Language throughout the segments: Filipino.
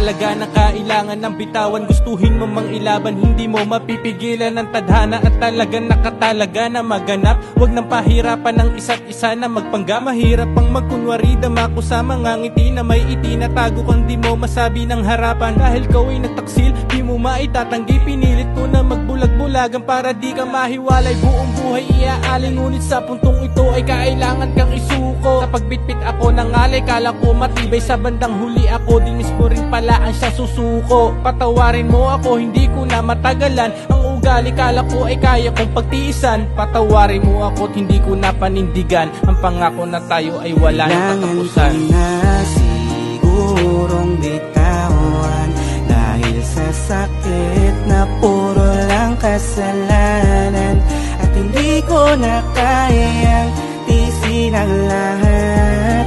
talaga na kailangan ng bitawan. Gustuhin mo mang ilaban, hindi mo mapipigilan ng tadhana. At talagang nakatalaga na maganap. Huwag nang pahirapan ng isa't isa na magpangga. Mahirap pang magkunwari, dama ko sa mga ngiti na may itinatago kung di mo masabi ng harapan. Dahil ikaw ay nagtaksil, di mo maitatanggi. Pinilit ko na magbulag-bulagan para di ka mahiwalay. Buong buhay iaalay, ngunit sa puntong ito ay kailangan kang isuko. Sa pagbitbit ako ng alay, kala ko matibay, sa bandang huli ako din mismo rin pala ang siya susuko. Patawarin mo ako, hindi ko na matagalan. Ang ugali kala ko ay kaya kong pagtiisan. Patawarin mo ako at hindi ko na panindigan. Ang pangako na tayo ay wala nang katapusan. Kailangan ko na sigurong bitawan, dahil sa sakit na puro lang kasalanan. At hindi ko na kayang tiisin ang lahat,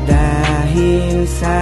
dahil sa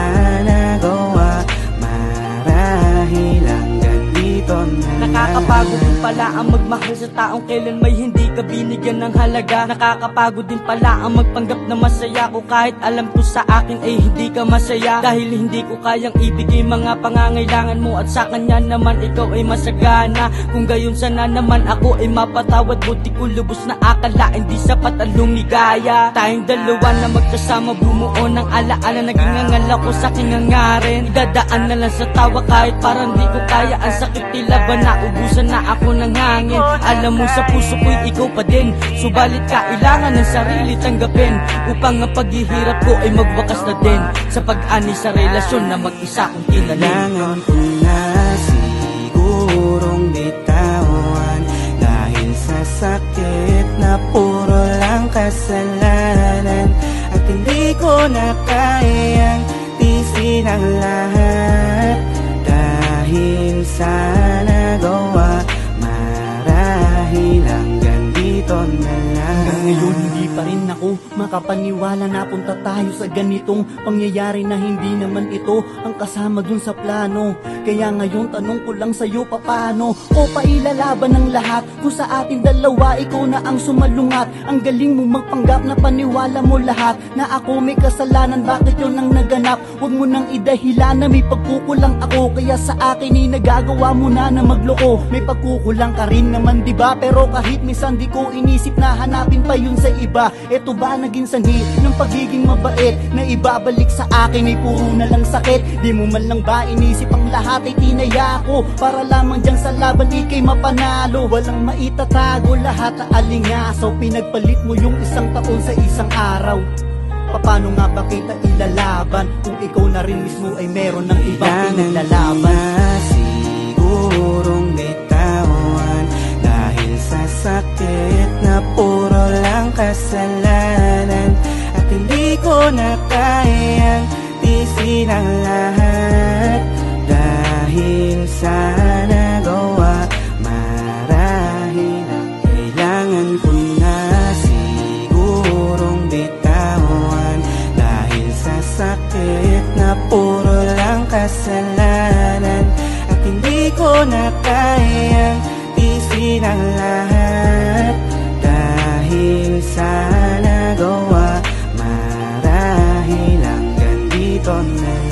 nagawa, marahil hanggang dito na. Nakakapagod din pala ang magmahal sa taong kailan may hindi ka binigyan ng halaga. Nakakapagod din pala ang magpanggap na masaya ko, kahit alam ko sa akin ay hindi ka masaya. Dahil hindi ko kayang ibigay mga pangangailangan mo, at sa kanya naman ikaw ay masagana. Kung gayon sana naman ako ay mapatawad, buti ko lubos na akalain di sapat ang lumigaya. Tayong dalawa na magkasama bumuo ng alaala, naging ngangal ako sa aking hangarin. Idadaan na lang sa tawa kahit parang di ko kaya. Ang sakit tila ba naubusan na ako ng hangin. Alam mo sa puso ko'y ikaw pa din, subalit kailangan ng sarili tanggapin, upang ang paghihirap ko ay magwakas na din sa pag-ani sa relasyon na mag-isa kong kinalim. Kailangan ko na sigurong bitawan, dahil sa sakit na puro lang kasalanan. At hindi ko na kayang tiisin ang lahat, dahil sa nagawa, marahil hanggang dito na lang. Hanggang ngayon hindi pa rin ako makapaniwala na punta tayo sa ganitong pangyayari, na hindi naman ito ang kasama dun sa plano. Kaya ngayon tanong ko lang sa'yo, paano o pailalaban ng lahat kung sa atin dalawa ikaw na ang sumalungat? Ang galing mo magpanggap na paniwala mo lahat na ako may kasalanan, bakit yun ang naganap? Huwag mo nang idahilan na may pagkukulang ako, kaya sa akin ay nagagawa mo na magloko. May pagkukulang ka rin naman diba, pero kahit minsan di ko inisip na hanapin pa yun sa iba. Eto ba naging sanhi ng pagiging mabait na ibabalik sa akin ay puro na lang sakit? Di mo man lang ba inisip ang lahat ay tinaya ko, para lamang dyan sa laban ikay mapanalo? Walang maitatago, lahat na alingasaw, pinagpalit mo yung isang taon sa isang araw. Paano nga ba kita ilalaban kung ikaw na rin mismo ay meron ng ibang pinaglalaban? Sigurong bitawan, dahil sa sakit na puro lang kasalanan. At hindi ko na kayang tiisin ang lahat, dahil sa nagawa, marahil kailangan ko na sigurong bitawan, dahil sa sakit na puro lang kasalanan. At hindi ko na kayang tiisin ang lahat, dahil sa nagawa, marahil hanggang dito na.